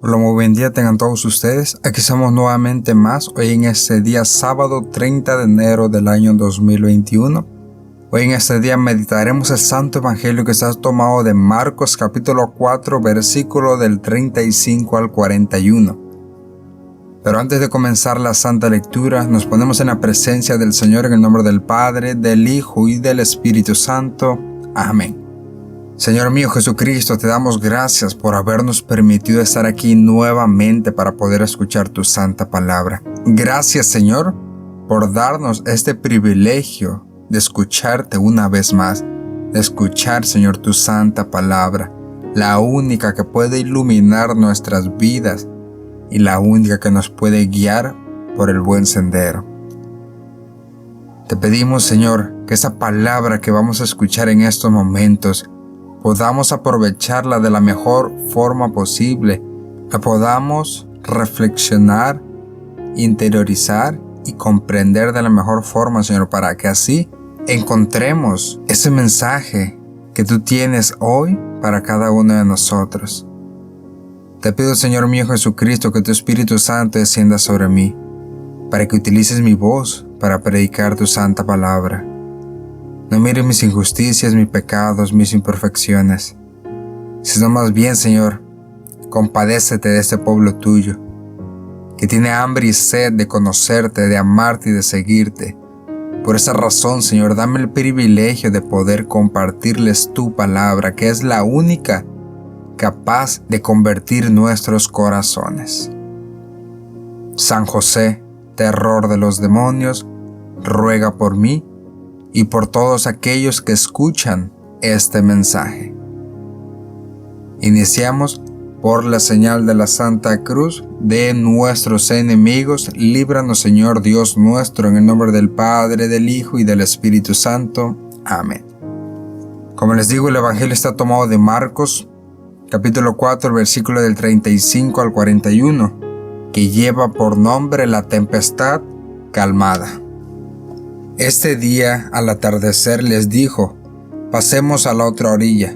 Hola, muy buen día tengan todos ustedes. Aquí estamos nuevamente más, hoy en este día sábado 30 de enero del año 2021. Hoy en este día meditaremos el Santo Evangelio que está tomado de Marcos capítulo 4, versículo del 35 al 41. Pero antes de comenzar la santa lectura, nos ponemos en la presencia del Señor en el nombre del Padre, del Hijo y del Espíritu Santo. Amén. Señor mío Jesucristo, te damos gracias por habernos permitido estar aquí nuevamente para poder escuchar tu santa palabra. Gracias, Señor, por darnos este privilegio de escucharte una vez más, de escuchar, Señor, tu santa palabra, la única que puede iluminar nuestras vidas y la única que nos puede guiar por el buen sendero. Te pedimos, Señor, que esa palabra que vamos a escuchar en estos momentos podamos aprovecharla de la mejor forma posible, que podamos reflexionar, interiorizar y comprender de la mejor forma, Señor, para que así encontremos ese mensaje que tú tienes hoy para cada uno de nosotros. Te pido, Señor mío Jesucristo, que tu Espíritu Santo descienda sobre mí, para que utilices mi voz para predicar tu santa palabra. No mires mis injusticias, mis pecados, mis imperfecciones, sino más bien, Señor, compadécete de este pueblo tuyo, que tiene hambre y sed de conocerte, de amarte y de seguirte. Por esa razón, Señor, dame el privilegio de poder compartirles tu palabra, que es la única capaz de convertir nuestros corazones. San José, terror de los demonios, ruega por mí y por todos aquellos que escuchan este mensaje. Iniciamos por la señal de la Santa Cruz de nuestros enemigos. Líbranos, Señor Dios nuestro, en el nombre del Padre, del Hijo y del Espíritu Santo. Amén. Como les digo, el Evangelio está tomado de Marcos, capítulo 4, versículo del 35 al 41, que lleva por nombre la tempestad calmada. Este día, al atardecer, les dijo: pasemos a la otra orilla.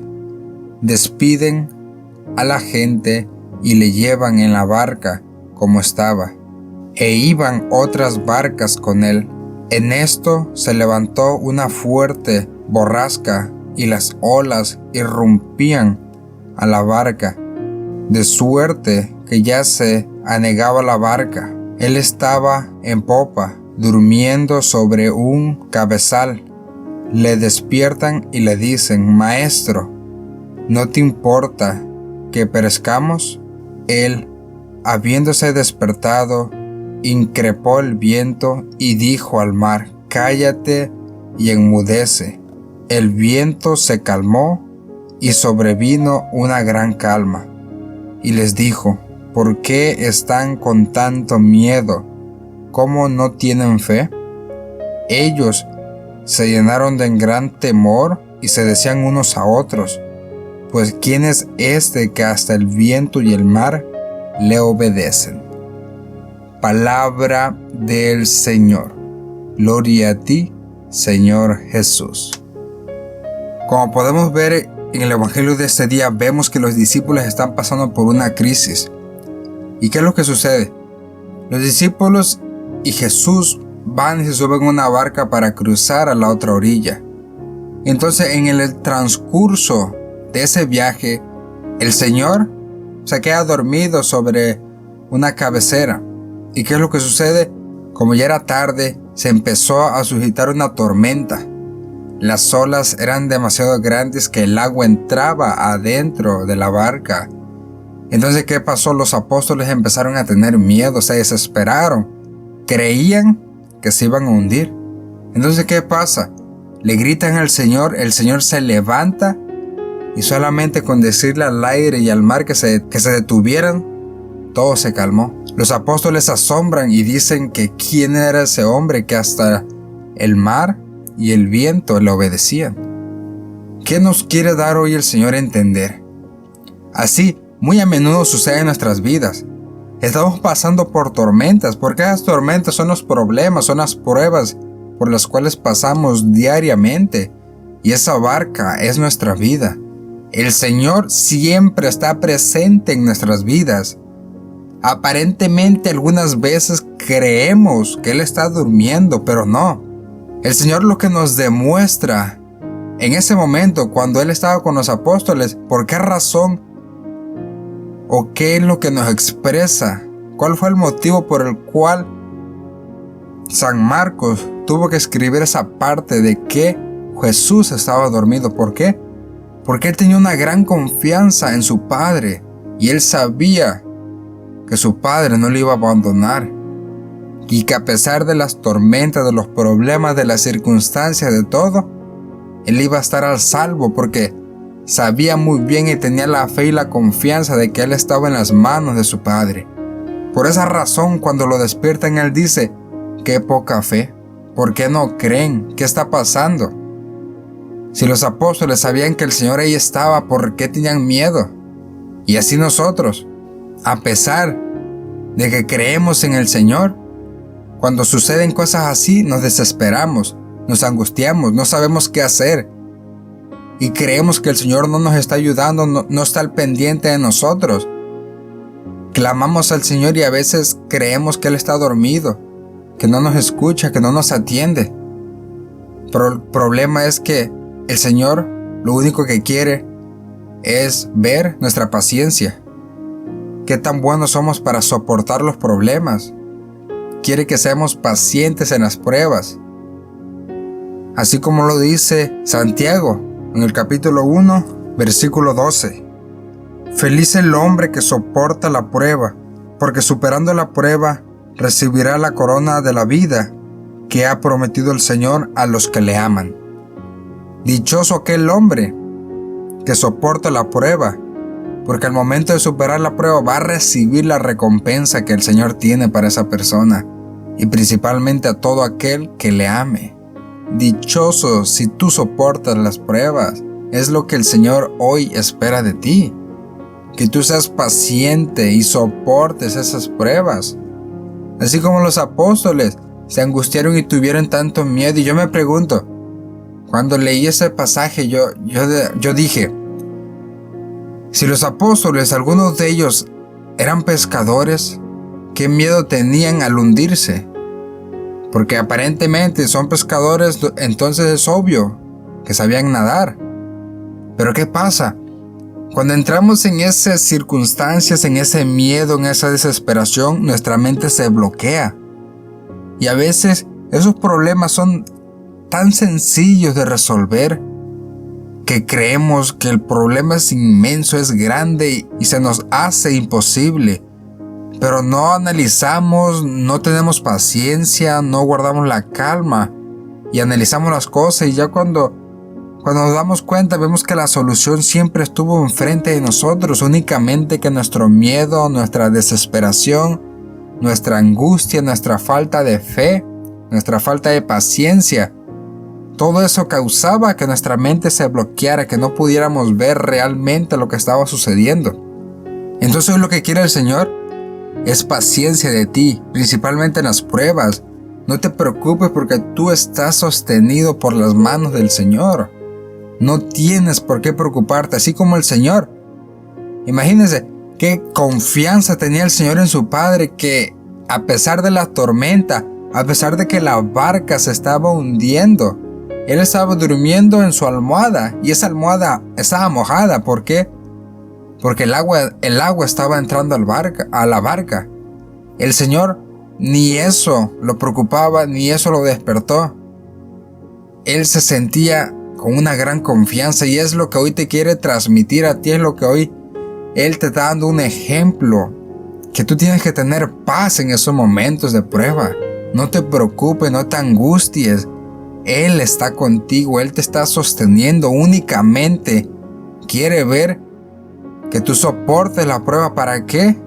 Despiden a la gente y le llevan en la barca como estaba, e iban otras barcas con él. En esto se levantó una fuerte borrasca y las olas irrumpían a la barca, de suerte que ya se anegaba la barca. Él estaba en popa, durmiendo sobre un cabezal. Le despiertan y le dicen: Maestro, ¿no te importa que perezcamos? Él, habiéndose despertado, increpó el viento y dijo al mar: Cállate y enmudece. El viento se calmó y sobrevino una gran calma. Y les dijo: ¿por qué están con tanto miedo? ¿Cómo no tienen fe? Ellos se llenaron de gran temor y se decían unos a otros: pues ¿quién es este que hasta el viento y el mar le obedecen? Palabra del Señor. Gloria a ti, Señor Jesús. Como podemos ver en el Evangelio de este día, vemos que los discípulos están pasando por una crisis. ¿Y qué es lo que sucede? Los discípulos y Jesús van y se suben a una barca para cruzar a la otra orilla. Entonces, en el transcurso de ese viaje, el Señor se queda dormido sobre una cabecera. ¿Y qué es lo que sucede? Como ya era tarde, se empezó a suscitar una tormenta. Las olas eran demasiado grandes que el agua entraba adentro de la barca. Entonces, ¿qué pasó? Los apóstoles empezaron a tener miedo, se desesperaron. Creían que se iban a hundir. Entonces, ¿qué pasa? Le gritan al Señor, el Señor se levanta y solamente con decirle al aire y al mar que se detuvieran, todo se calmó. Los apóstoles se asombran y dicen que quién era ese hombre que hasta el mar y el viento le obedecían. ¿Qué nos quiere dar hoy el Señor a entender? Así, muy a menudo sucede en nuestras vidas. Estamos pasando por tormentas, porque esas tormentas son los problemas, son las pruebas por las cuales pasamos diariamente. Y esa barca es nuestra vida. El Señor siempre está presente en nuestras vidas. Aparentemente algunas veces creemos que Él está durmiendo, pero no. El Señor lo que nos demuestra en ese momento, cuando Él estaba con los apóstoles, ¿por qué razón o qué es lo que nos expresa? ¿Cuál fue el motivo por el cual San Marcos tuvo que escribir esa parte de que Jesús estaba dormido? ¿Por qué? Porque Él tenía una gran confianza en su Padre y Él sabía que su Padre no le iba a abandonar y que a pesar de las tormentas, de los problemas, de las circunstancias, de todo, Él iba a estar al salvo porque sabía muy bien y tenía la fe y la confianza de que Él estaba en las manos de su Padre. Por esa razón, cuando lo despiertan, Él dice: qué poca fe, ¿por qué no creen? ¿Qué está pasando? Si los apóstoles sabían que el Señor ahí estaba, ¿por qué tenían miedo? Y así nosotros, a pesar de que creemos en el Señor, cuando suceden cosas así, nos desesperamos, nos angustiamos, no sabemos qué hacer. Y creemos que el Señor no nos está ayudando, no está al pendiente de nosotros. Clamamos al Señor y a veces creemos que Él está dormido, que no nos escucha, que no nos atiende. Pero el problema es que el Señor lo único que quiere es ver nuestra paciencia. Qué tan buenos somos para soportar los problemas. Quiere que seamos pacientes en las pruebas. Así como lo dice Santiago en el capítulo 1, versículo 12. Feliz el hombre que soporta la prueba, porque superando la prueba recibirá la corona de la vida que ha prometido el Señor a los que le aman. Dichoso aquel hombre que soporta la prueba, porque al momento de superar la prueba va a recibir la recompensa que el Señor tiene para esa persona, y principalmente a todo aquel que le ame. Dichoso si tú soportas las pruebas. Es lo que el Señor hoy espera de ti, que tú seas paciente y soportes esas pruebas. Así como los apóstoles se angustiaron y tuvieron tanto miedo. Y yo me pregunto, cuando leí ese pasaje, yo dije, si los apóstoles, algunos de ellos eran pescadores, ¿qué miedo tenían al hundirse? Porque aparentemente son pescadores, entonces es obvio que sabían nadar. Pero ¿qué pasa? Cuando entramos en esas circunstancias, en ese miedo, en esa desesperación, nuestra mente se bloquea. Y a veces esos problemas son tan sencillos de resolver que creemos que el problema es inmenso, es grande y se nos hace imposible. Pero no analizamos, no tenemos paciencia, no guardamos la calma y analizamos las cosas, y ya cuando nos damos cuenta vemos que la solución siempre estuvo enfrente de nosotros, únicamente que nuestro miedo, nuestra desesperación, nuestra angustia, nuestra falta de fe, nuestra falta de paciencia, todo eso causaba que nuestra mente se bloqueara, que no pudiéramos ver realmente lo que estaba sucediendo. Entonces hoy lo que quiere el Señor es paciencia de ti, principalmente en las pruebas. No te preocupes porque tú estás sostenido por las manos del Señor. No tienes por qué preocuparte, así como el Señor. Imagínense qué confianza tenía el Señor en su Padre, que a pesar de la tormenta, a pesar de que la barca se estaba hundiendo, Él estaba durmiendo en su almohada y esa almohada estaba mojada. ¿Por qué? Porque el agua estaba entrando a la barca. El Señor ni eso lo preocupaba, ni eso lo despertó. Él se sentía con una gran confianza, y es lo que hoy te quiere transmitir a ti, es lo que hoy Él te está dando un ejemplo, que tú tienes que tener paz en esos momentos de prueba. No te preocupes, no te angusties. Él está contigo, Él te está sosteniendo, únicamente quiere ver que tú soportes la prueba. ¿Para qué?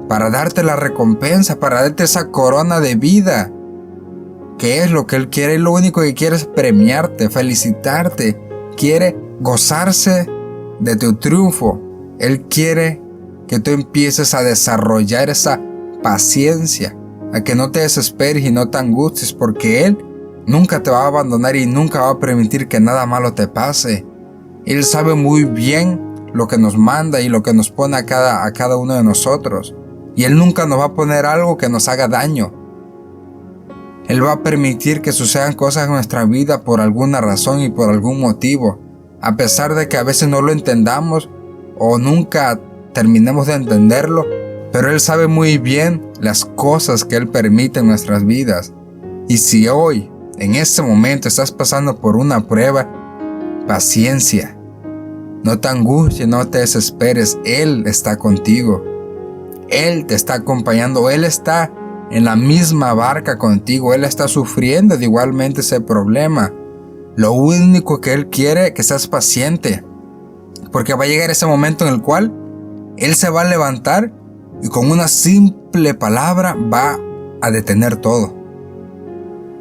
Para darte la recompensa, para darte esa corona de vida, que es lo que Él quiere. Y lo único que quiere es premiarte, felicitarte, quiere gozarse de tu triunfo. Él quiere que tú empieces a desarrollar esa paciencia, a que no te desesperes y no te angusties, porque Él nunca te va a abandonar y nunca va a permitir que nada malo te pase. Él sabe muy bien lo que nos manda y lo que nos pone a cada uno de nosotros. Y Él nunca nos va a poner algo que nos haga daño. Él va a permitir que sucedan cosas en nuestra vida por alguna razón y por algún motivo, a pesar de que a veces no lo entendamos o nunca terminemos de entenderlo, pero Él sabe muy bien las cosas que Él permite en nuestras vidas. Y si hoy, en este momento, estás pasando por una prueba, paciencia. No te angusties, no te desesperes. Él está contigo. Él te está acompañando. Él está en la misma barca contigo. Él está sufriendo de igualmente ese problema. Lo único que Él quiere es que seas paciente, porque va a llegar ese momento en el cual Él se va a levantar y con una simple palabra va a detener todo.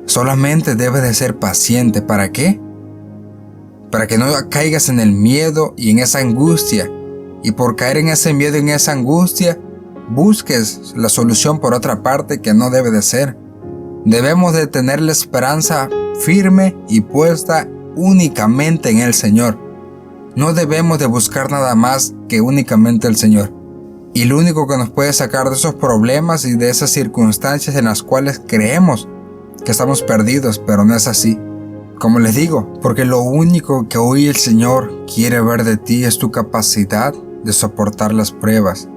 Solamente debes de ser paciente. ¿Para qué? Para que no caigas en el miedo y en esa angustia, y por caer en ese miedo y en esa angustia busques la solución por otra parte, que no debe de ser. Debemos de tener la esperanza firme y puesta únicamente en el Señor. No debemos de buscar nada más que únicamente el Señor. Y lo único que nos puede sacar de esos problemas y de esas circunstancias en las cuales creemos que estamos perdidos, pero no es así. Como les digo, porque lo único que hoy el Señor quiere ver de ti es tu capacidad de soportar las pruebas.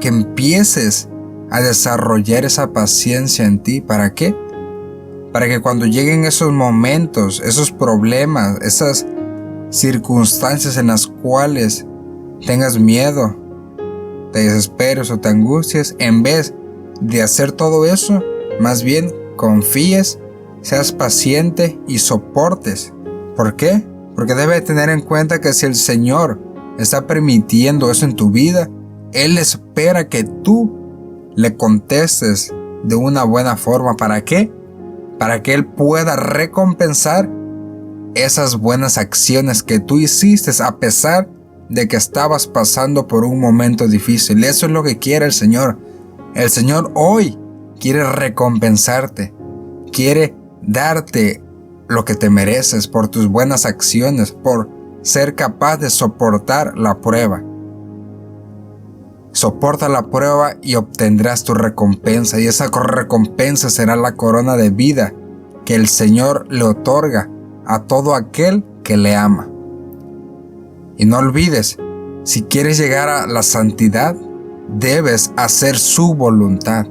Que empieces a desarrollar esa paciencia en ti. ¿Para qué? Para que cuando lleguen esos momentos, esos problemas, esas circunstancias en las cuales tengas miedo, te desesperes o te angusties, en vez de hacer todo eso, más bien confíes, seas paciente y soportes. ¿Por qué? Porque debes tener en cuenta que si el Señor está permitiendo eso en tu vida, Él espera que tú le contestes de una buena forma. ¿Para qué? Para que Él pueda recompensar esas buenas acciones que tú hiciste a pesar de que estabas pasando por un momento difícil. Eso es lo que quiere el Señor. El Señor hoy quiere recompensarte, quiere darte lo que te mereces por tus buenas acciones, por ser capaz de soportar la prueba. Soporta la prueba y obtendrás tu recompensa, y esa recompensa será la corona de vida que el Señor le otorga a todo aquel que le ama. Y no olvides, si quieres llegar a la santidad, debes hacer su voluntad.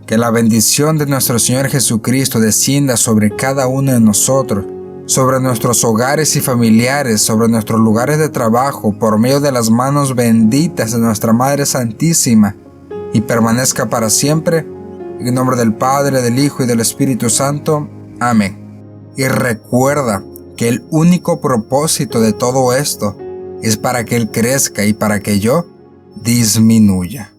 Que la bendición de nuestro Señor Jesucristo descienda sobre cada uno de nosotros, sobre nuestros hogares y familiares, sobre nuestros lugares de trabajo, por medio de las manos benditas de nuestra Madre Santísima, y permanezca para siempre. En el nombre del Padre, del Hijo y del Espíritu Santo. Amén. Y recuerda que el único propósito de todo esto es para que Él crezca y para que yo disminuya.